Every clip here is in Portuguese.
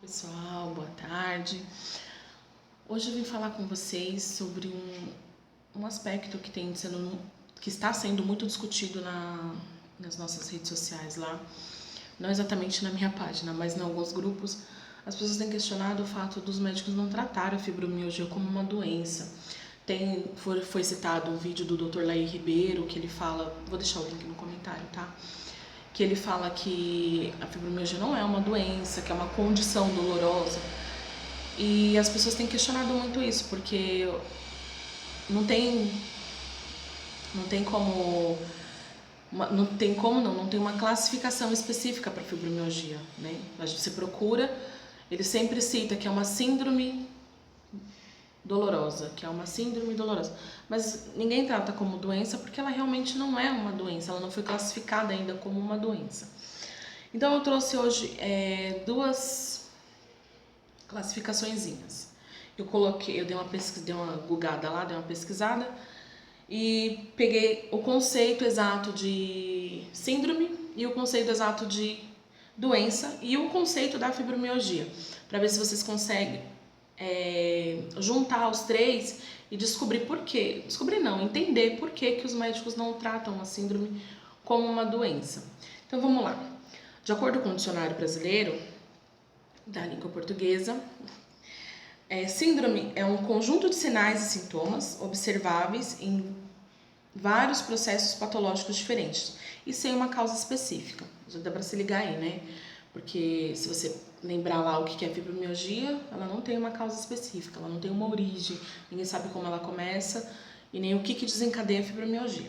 Pessoal, boa tarde. Hoje eu vim falar com vocês sobre um aspecto que está sendo muito discutido nas nossas redes sociais lá, não exatamente na minha página, mas em alguns grupos. As pessoas têm questionado o fato dos médicos não tratarem a fibromialgia como uma doença. Foi citado um vídeo do Dr. Laí Ribeiro que ele fala, vou deixar o link no comentário, tá? Que ele fala que a fibromialgia não é uma doença, que é uma condição dolorosa. E as pessoas têm questionado muito isso, porque não tem como não tem uma classificação específica para fibromialgia, né? A gente se procura, ele sempre cita que é uma síndrome dolorosa, mas ninguém trata como doença porque ela realmente não é uma doença, ela não foi classificada ainda como uma doença. Então eu trouxe hoje duas classificaçõezinhas. Eu dei uma googada lá, dei uma pesquisada e peguei o conceito exato de síndrome e o conceito exato de doença e o conceito da fibromialgia, para ver se vocês conseguem juntar os três e entender por que os médicos não tratam a síndrome como uma doença. Então vamos lá. De acordo com o dicionário brasileiro da língua portuguesa, síndrome é um conjunto de sinais e sintomas observáveis em vários processos patológicos diferentes e sem uma causa específica. Já dá para se ligar aí, né? Porque se você lembrar lá o que é fibromialgia, ela não tem uma causa específica, ela não tem uma origem, ninguém sabe como ela começa e nem o que desencadeia a fibromialgia.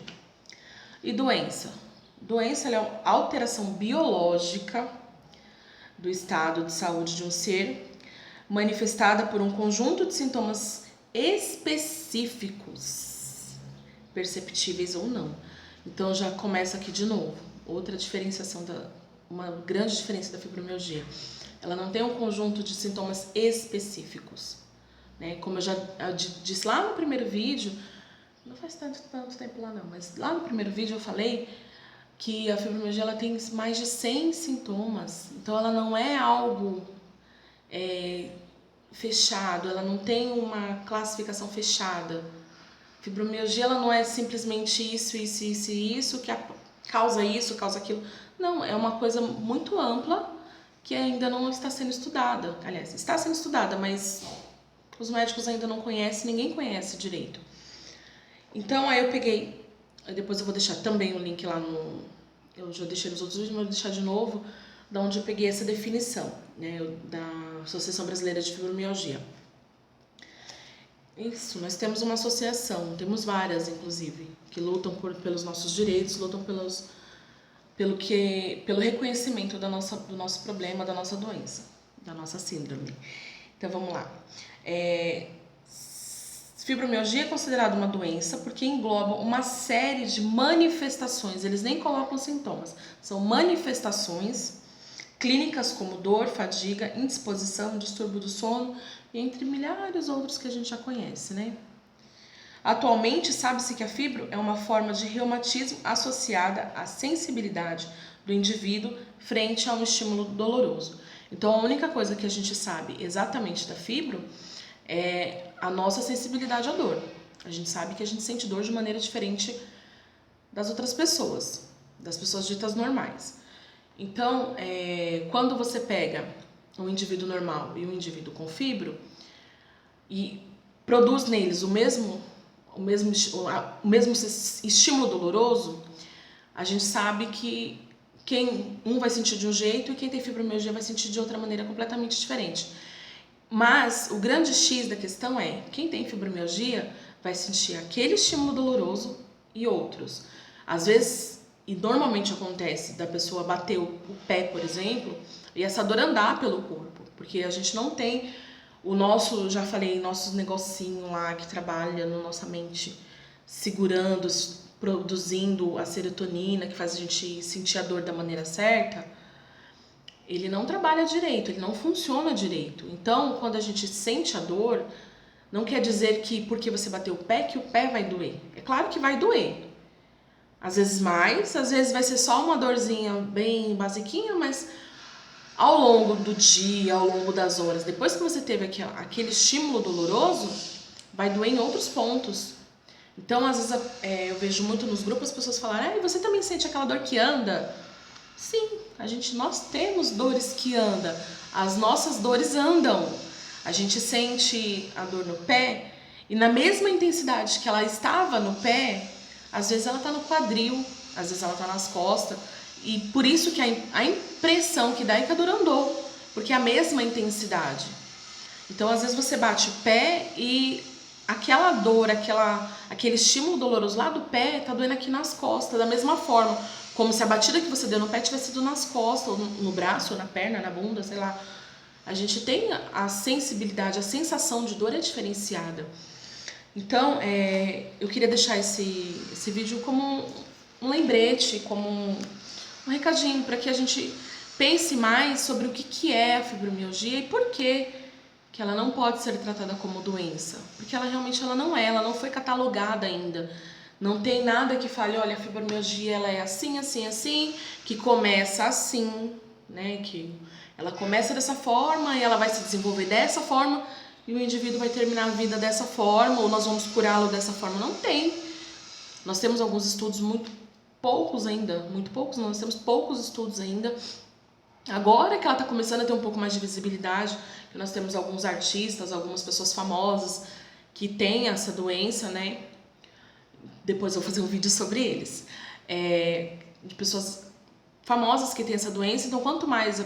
E doença? Doença é uma alteração biológica do estado de saúde de um ser, manifestada por um conjunto de sintomas específicos, perceptíveis ou não. Então já começa aqui de novo, uma grande diferença da fibromialgia. Ela não tem um conjunto de sintomas específicos, né? Como eu já disse lá no primeiro vídeo, não faz tanto tempo lá não, mas lá no primeiro vídeo eu falei que a fibromialgia ela tem mais de 100 sintomas, então ela não é algo fechado, ela não tem uma classificação fechada. Fibromialgia ela não é simplesmente isso que causa isso, causa aquilo. Não, é uma coisa muito ampla que ainda não está sendo estudada. Aliás, está sendo estudada, mas os médicos ainda não conhecem, ninguém conhece direito. Então aí eu peguei, depois eu vou deixar também o link lá eu já deixei nos outros vídeos, mas vou deixar de novo, da onde eu peguei essa definição, né, da Associação Brasileira de Fibromialgia. Isso, nós temos uma associação, temos várias inclusive, que lutam pelos nossos direitos, lutam pelo reconhecimento do nosso problema, da nossa doença, da nossa síndrome. Então vamos lá. Fibromialgia é considerada uma doença porque engloba uma série de manifestações, eles nem colocam sintomas, são manifestações clínicas como dor, fadiga, indisposição, distúrbio do sono, e entre milhares outros que a gente já conhece, né? Atualmente, sabe-se que a fibro é uma forma de reumatismo associada à sensibilidade do indivíduo frente a um estímulo doloroso. Então, a única coisa que a gente sabe exatamente da fibro é a nossa sensibilidade à dor. A gente sabe que a gente sente dor de maneira diferente das outras pessoas, das pessoas ditas normais. Então, quando você pega um indivíduo normal e um indivíduo com fibro e produz neles o mesmo estímulo doloroso, a gente sabe que um vai sentir de um jeito e quem tem fibromialgia vai sentir de outra maneira completamente diferente. Mas o grande X da questão é, quem tem fibromialgia vai sentir aquele estímulo doloroso e outros. Às vezes, e normalmente acontece da pessoa bater o pé, por exemplo, e essa dor andar pelo corpo, porque a gente não tem já falei, nosso negocinho lá que trabalha na nossa mente, segurando, produzindo a serotonina, que faz a gente sentir a dor da maneira certa, ele não trabalha direito, ele não funciona direito. Então, quando a gente sente a dor, não quer dizer que porque você bateu o pé, que o pé vai doer. É claro que vai doer. Às vezes mais, às vezes vai ser só uma dorzinha bem basiquinha, mas Ao longo do dia, ao longo das horas, depois que você teve aquele estímulo doloroso, vai doer em outros pontos. Então, às vezes, eu vejo muito nos grupos as pessoas falarem: você também sente aquela dor que anda? Sim, nós temos dores que andam. As nossas dores andam. A gente sente a dor no pé e na mesma intensidade que ela estava no pé, às vezes ela está no quadril, às vezes ela está nas costas. E por isso que a impressão que dá é que a dor andou, porque é a mesma intensidade. Então, às vezes você bate o pé e aquela dor, aquele estímulo doloroso lá do pé tá doendo aqui nas costas, da mesma forma. Como se a batida que você deu no pé tivesse sido nas costas, ou no braço, ou na perna, na bunda, sei lá. A gente tem a sensibilidade, a sensação de dor é diferenciada. Então, eu queria deixar esse vídeo como um lembrete, como um recadinho, para que a gente pense mais sobre o que é a fibromialgia e por que ela não pode ser tratada como doença. Porque ela realmente ela não foi catalogada ainda. Não tem nada que fale, olha, a fibromialgia ela é assim, assim, assim, que começa assim, né? Que ela começa dessa forma e ela vai se desenvolver dessa forma e o indivíduo vai terminar a vida dessa forma ou nós vamos curá-lo dessa forma. Não tem. Nós temos alguns estudos muito poucos ainda, nós temos poucos estudos ainda. Agora que ela está começando a ter um pouco mais de visibilidade, que nós temos alguns artistas, algumas pessoas famosas que têm essa doença, né? Depois eu vou fazer um vídeo sobre eles. De pessoas famosas que têm essa doença, então quanto mais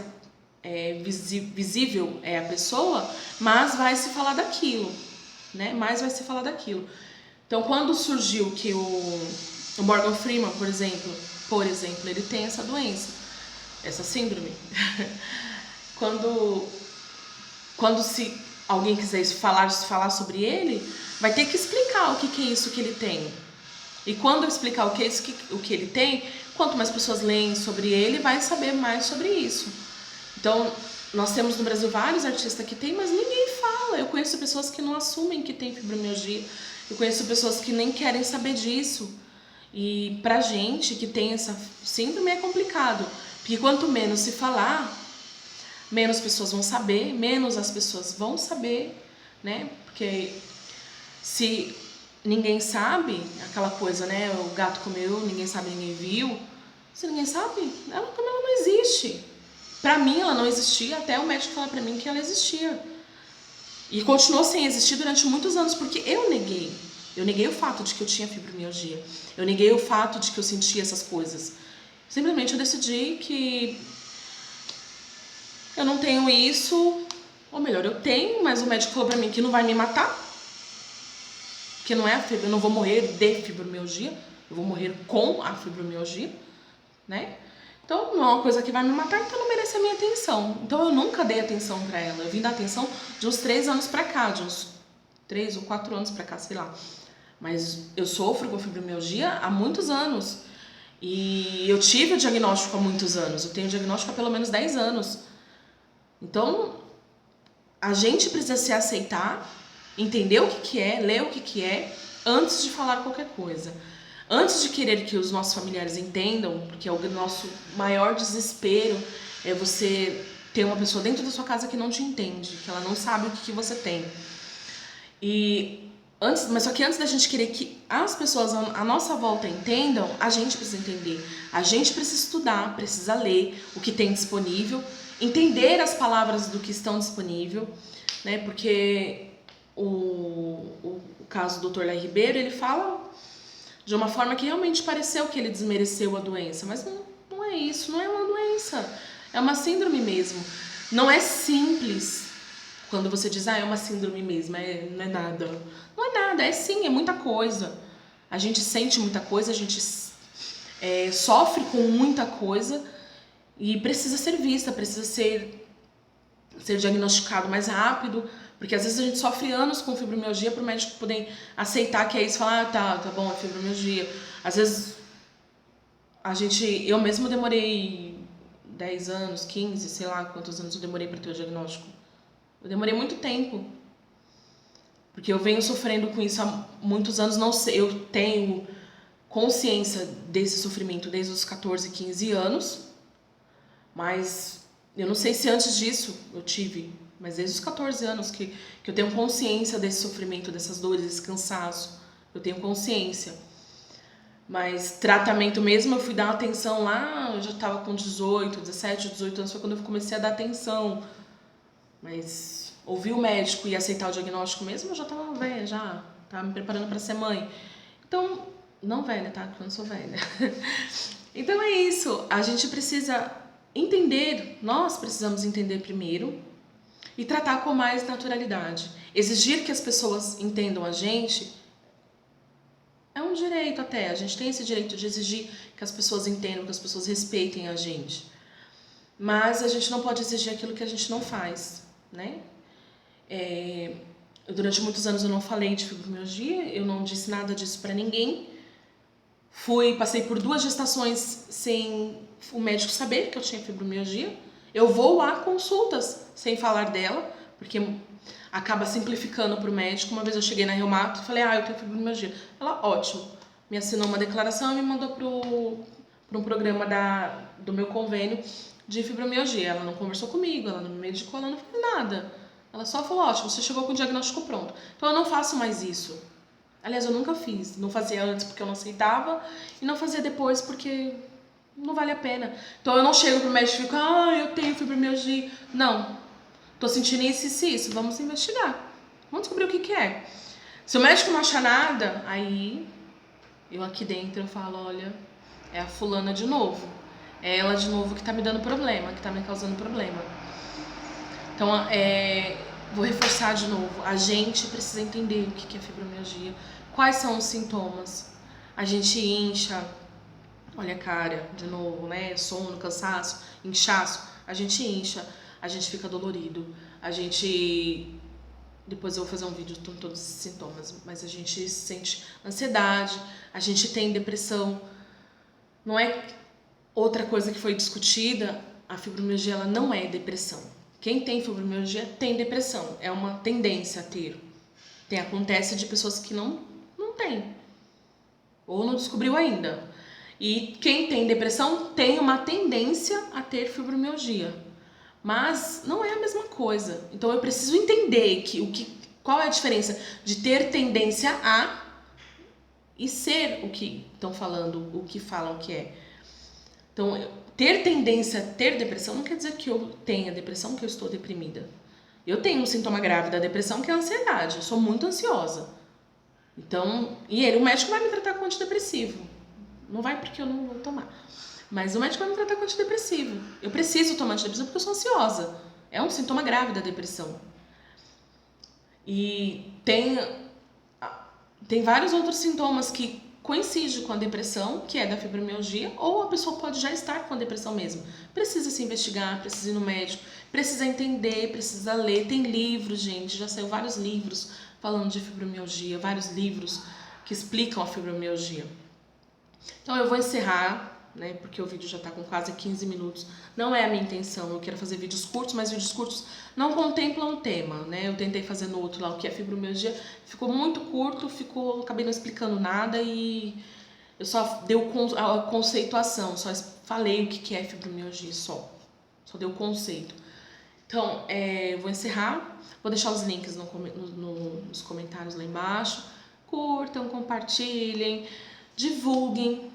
visível é a pessoa, mais vai se falar daquilo, né? Mais vai se falar daquilo. Então, quando surgiu que o Morgan Freeman, por exemplo, ele tem essa doença, essa síndrome. Quando se alguém quiser falar sobre ele, vai ter que explicar o que é isso que ele tem. E quando eu explicar o que ele tem, quanto mais pessoas leem sobre ele, vai saber mais sobre isso. Então, nós temos no Brasil vários artistas que tem, mas ninguém fala. Eu conheço pessoas que não assumem que tem fibromialgia. Eu conheço pessoas que nem querem saber disso. E pra gente que tem essa síndrome é complicado. Porque quanto menos se falar, menos pessoas vão saber, menos as pessoas vão saber, né? Porque se ninguém sabe, aquela coisa, né? O gato comeu, ninguém sabe, ninguém viu. Se ninguém sabe, ela não existe. Pra mim, ela não existia, até o médico falar pra mim que ela existia. E continuou sem existir durante muitos anos, porque eu neguei. Eu neguei o fato de que eu tinha fibromialgia. Eu neguei o fato de que eu sentia essas coisas. Simplesmente eu decidi que eu não tenho isso, ou melhor, eu tenho, mas o médico falou pra mim que não vai me matar. Que não é eu não vou morrer de fibromialgia, eu vou morrer com a fibromialgia, né? Então, não é uma coisa que vai me matar, então não merece a minha atenção. Então, eu nunca dei atenção pra ela. Eu vim dar atenção de uns 3 anos pra cá, de uns 3 ou 4 anos pra cá, sei lá. Mas eu sofro com fibromialgia há muitos anos. E eu tive o diagnóstico há muitos anos. Eu tenho o diagnóstico há pelo menos 10 anos. Então, a gente precisa se aceitar, entender o que é, ler o que é, antes de falar qualquer coisa. Antes de querer que os nossos familiares entendam, porque é o nosso maior desespero é você ter uma pessoa dentro da sua casa que não te entende, que ela não sabe o que você tem. Mas só que antes da gente querer que as pessoas à nossa volta entendam, a gente precisa entender. A gente precisa estudar, precisa ler o que tem disponível, entender as palavras do que estão disponível, né? Porque o caso do Dr. Lai Ribeiro, ele fala de uma forma que realmente pareceu que ele desmereceu a doença, mas não é isso, não é uma doença, é uma síndrome mesmo. Não é simples quando você diz, é uma síndrome mesmo, não é nada. Não é nada, é sim, é muita coisa. A gente sente muita coisa, a gente sofre com muita coisa e precisa ser vista, precisa ser diagnosticado mais rápido, porque às vezes a gente sofre anos com fibromialgia para o médico poder aceitar que é isso e falar, tá bom, é fibromialgia. Às vezes eu mesmo demorei 10 anos, 15, sei lá quantos anos eu demorei para ter o diagnóstico. Eu demorei muito tempo, porque eu venho sofrendo com isso há muitos anos, não sei, eu tenho consciência desse sofrimento desde os 14, 15 anos, mas Eu não sei se antes disso eu tive, mas desde os 14 anos que eu tenho consciência desse sofrimento, dessas dores, desse cansaço. Eu tenho consciência. Mas tratamento mesmo, eu fui dar atenção lá, eu já tava com 17, 18 anos, foi quando eu comecei a dar atenção. Mas ouvir o médico e aceitar o diagnóstico mesmo, eu já tava velha, já tava me preparando para ser mãe. Então, não velha, tá? Porque eu não sou velha. Então é isso, a gente precisa entender, nós precisamos entender primeiro e tratar com mais naturalidade. Exigir que as pessoas entendam a gente é um direito até, a gente tem esse direito de exigir que as pessoas entendam, que as pessoas respeitem a gente. Mas a gente não pode exigir aquilo que a gente não faz, né? Durante muitos anos eu não falei de fibromialgia, eu não disse nada disso pra ninguém. Passei por 2 gestações sem o médico saber que eu tinha fibromialgia. Eu vou a consultas sem falar dela, porque acaba simplificando para o médico. Uma vez eu cheguei na Reumato e falei, eu tenho fibromialgia. Ela, ótimo. Me assinou uma declaração e me mandou para um programa do meu convênio de fibromialgia. Ela não conversou comigo, ela não me medicou, ela não fez nada. Ela só falou, ótimo, você chegou com o diagnóstico pronto. Então eu não faço mais isso. Aliás, eu nunca fiz. Não fazia antes porque eu não aceitava e não fazia depois porque não vale a pena. Então eu não chego pro médico e fico, eu tenho fibromialgia. Não. Tô sentindo isso. Vamos investigar. Vamos descobrir o que é. Se o médico não achar nada, aí eu aqui dentro eu falo, olha, é a fulana de novo. É ela de novo que tá me dando problema, que tá me causando problema. Então, vou reforçar de novo. A gente precisa entender o que é fibromialgia. Quais são os sintomas? A gente incha, olha a cara, de novo, né? Sono, cansaço, inchaço. A gente incha, a gente fica dolorido. Depois eu vou fazer um vídeo com todos esses sintomas. Mas a gente sente ansiedade, a gente tem depressão. Não é outra coisa que foi discutida. A fibromialgia, ela não é depressão. Quem tem fibromialgia tem depressão, é uma tendência a ter. Acontece de pessoas que não têm, ou não descobriu ainda. E quem tem depressão tem uma tendência a ter fibromialgia. Mas não é a mesma coisa. Então eu preciso entender qual é a diferença de ter tendência a e ser o que estão falando, o que falam que é. Então, ter tendência a ter depressão não quer dizer que eu tenha depressão, que eu estou deprimida. Eu tenho um sintoma grave da depressão que é a ansiedade. Eu sou muito ansiosa. Então, o médico vai me tratar com antidepressivo. Não vai porque eu não vou tomar. Mas o médico vai me tratar com antidepressivo. Eu preciso tomar antidepressivo porque eu sou ansiosa. É um sintoma grave da depressão. E tem vários outros sintomas que coincide com a depressão, que é da fibromialgia, ou a pessoa pode já estar com a depressão mesmo. Precisa se investigar, precisa ir no médico, precisa entender, precisa ler. Tem livros, gente, já saiu vários livros falando de fibromialgia, vários livros que explicam a fibromialgia. Então eu vou encerrar, né, porque o vídeo já está com quase 15 minutos. Não é a minha intenção, eu quero fazer vídeos curtos, mas vídeos curtos não contemplam o tema, né? Eu tentei fazer no outro lá o que é fibromialgia, ficou muito curto, acabei não explicando nada e eu só dei a conceituação, só falei o que é fibromialgia, só dei o conceito. Então, eu vou encerrar, vou deixar os links nos comentários lá embaixo. Curtam, compartilhem, divulguem,